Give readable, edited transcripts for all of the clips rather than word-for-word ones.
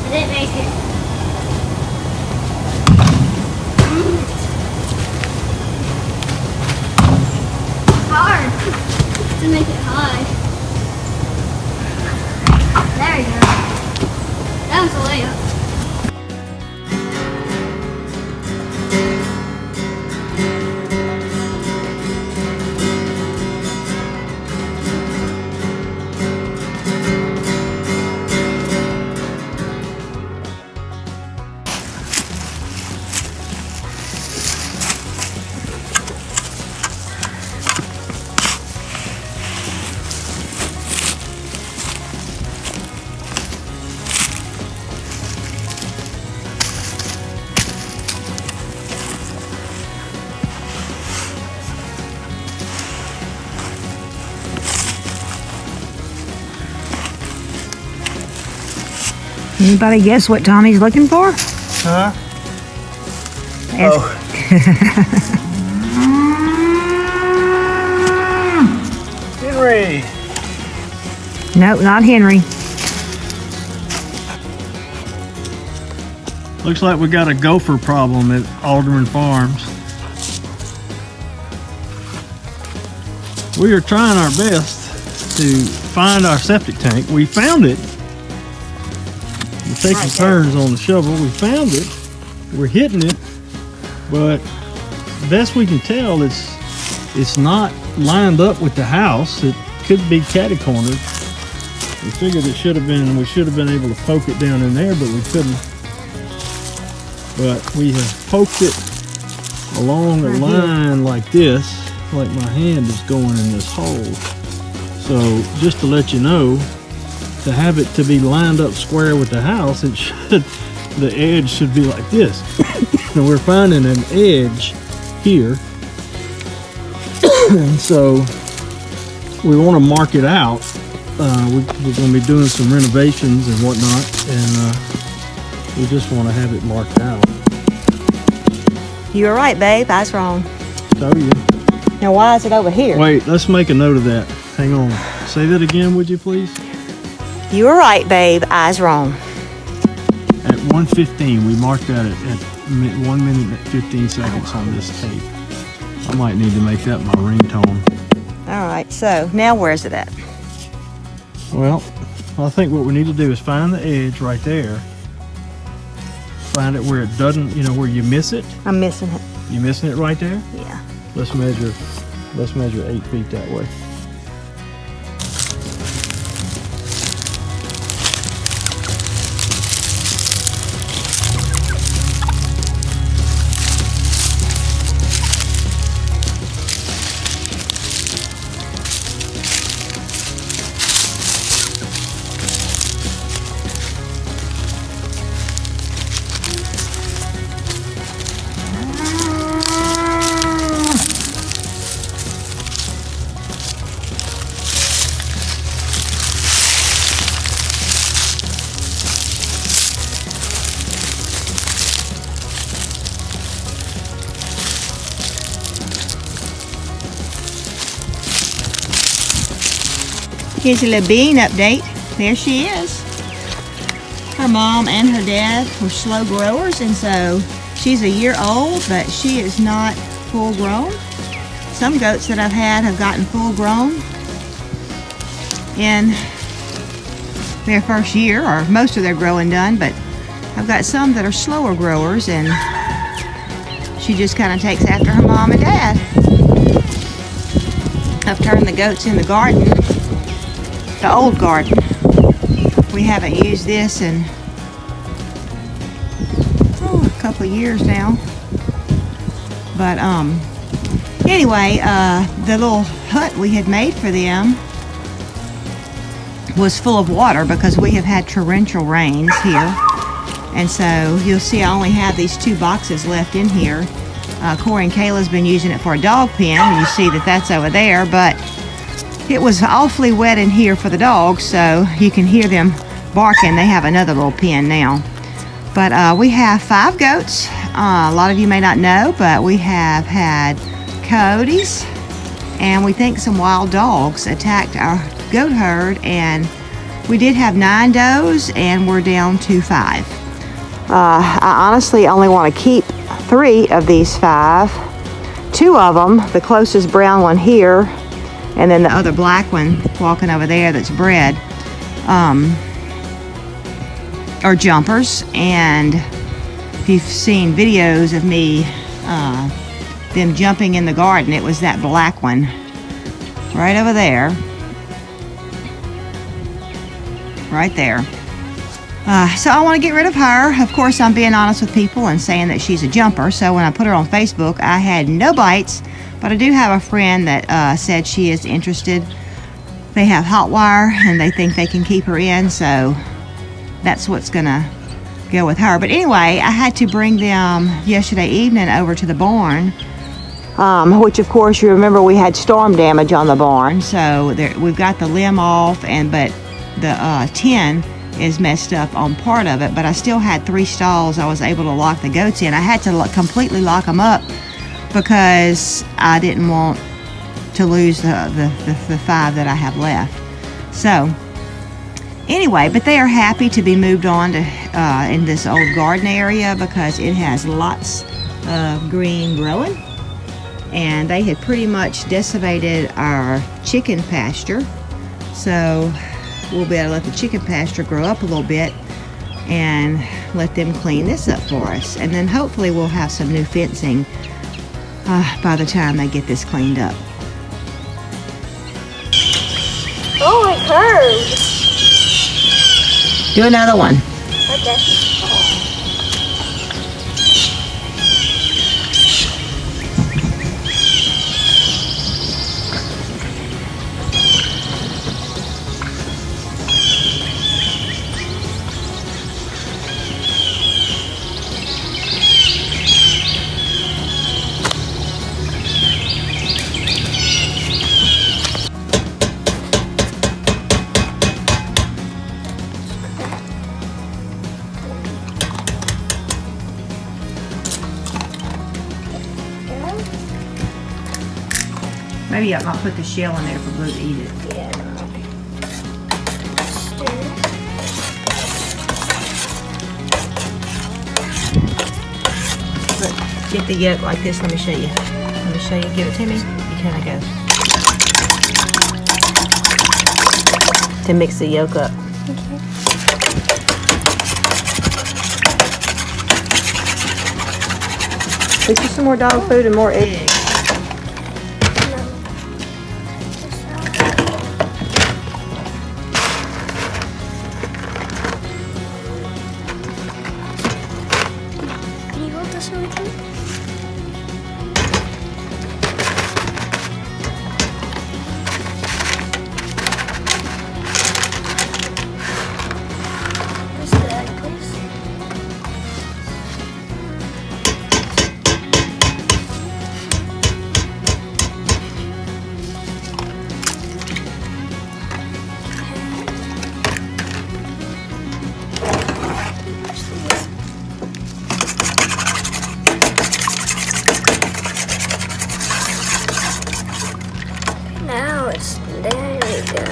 didn't make it. It's hard to make it high. There we go. That was a layup. Anybody guess what Tommy's looking for? Huh? Oh. Henry. No, not Henry. Looks like we got a gopher problem at AldermanFarms. We are trying our best to find our septic tank. We found it. We're taking turns on the shovel. We found it. We're hitting it, but best we can tell, it's not lined up with the house. It could be catty-cornered. We figured we should have been able to poke it down in there, but we couldn't. But we have poked it along a line like this, like my hand is going in this hole. So just to let you know, to have it to be lined up square with the house, the edge should be like this. And we're finding an edge here. And so we want to mark it out. We're going to be doing some renovations and whatnot, and we just want to have it marked out. You were right, babe. I was wrong. So you. Now, why is it over here? Wait, let's make a note of that. Hang on. Say that again, would you please? You were right, babe. I was wrong. At 1:15, we marked that at 1 minute and 15 seconds on this tape. I might need to make that my ringtone. All right, so now where's it at? Well, I think what we need to do is find the edge right there. Find it where it doesn't, where you miss it. I'm missing it. You missing it right there? Yeah. Let's measure 8 feet that way. Here's a little bean update. There she is. Her mom and her dad were slow growers, and so she's a year old, but she is not full grown. Some goats that I've had have gotten full grown in their first year, or most of their growing done, but I've got some that are slower growers, and she just kind of takes after her mom and dad. I've turned the goats in the garden, the old garden. We haven't used this in a couple of years now. But anyway, the little hut we had made for them was full of water because we have had torrential rains here. And so you'll see I only have these 2 boxes left in here. Corey and Kayla's been using it for a dog pen, and you see that that's over there, but it was awfully wet in here for the dogs, so you can hear them barking. They have another little pen now. But we have 5 goats. A lot of you may not know, but we have had coyotes, and we think some wild dogs attacked our goat herd and We did have 9 does, and we're down to 5. I honestly only want to keep 3 of these 5. 2 of them, the closest brown one here, and then the other black one walking over there that's bred, are jumpers. And if you've seen videos of me, them jumping in the garden, it was that black one right over there. Right there. So I want to get rid of her. Of course, I'm being honest with people and saying that she's a jumper. So when I put her on Facebook, I had no bites, but I do have a friend that said she is interested. They have hot wire and they think they can keep her in, so that's what's gonna go with her. But anyway, I had to bring them yesterday evening over to the barn, which of course you remember we had storm damage on the barn. So we've got the limb off, but the tin is messed up on part of it, but I still had 3 stalls I was able to lock the goats in. I had to completely lock them up because I didn't want to lose the 5 that I have left. So anyway, but they are happy to be moved on to in this old garden area because it has lots of green growing, and they had pretty much decimated our chicken pasture. So we'll be able to let the chicken pasture grow up a little bit and let them clean this up for us. And then hopefully we'll have some new fencing by the time they get this cleaned up. Oh, it curved. Do another one. Okay. Maybe I'll put the shell in there for Blue to eat it. Yeah. Look, get the yolk like this. Let me show you. Let me show you. Give it to me. You kind of go to mix the yolk up. Okay. Put you some more dog food and more eggs. Can you hold this one with me? Where's the egg, please? Now it's, there we go.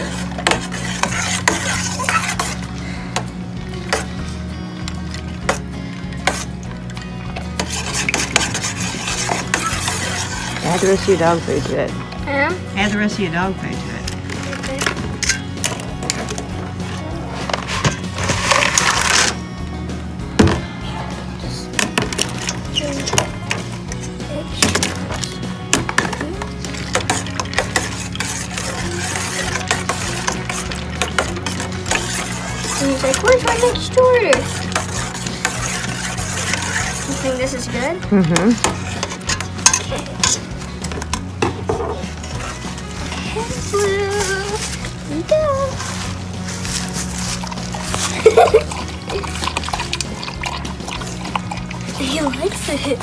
Add the rest of your dog food to it. Huh? Add the rest of your dog food to it. Okay. And he's like, where's my next order? You think this is good? Mm-hmm. Okay. Blue. Go. He likes it.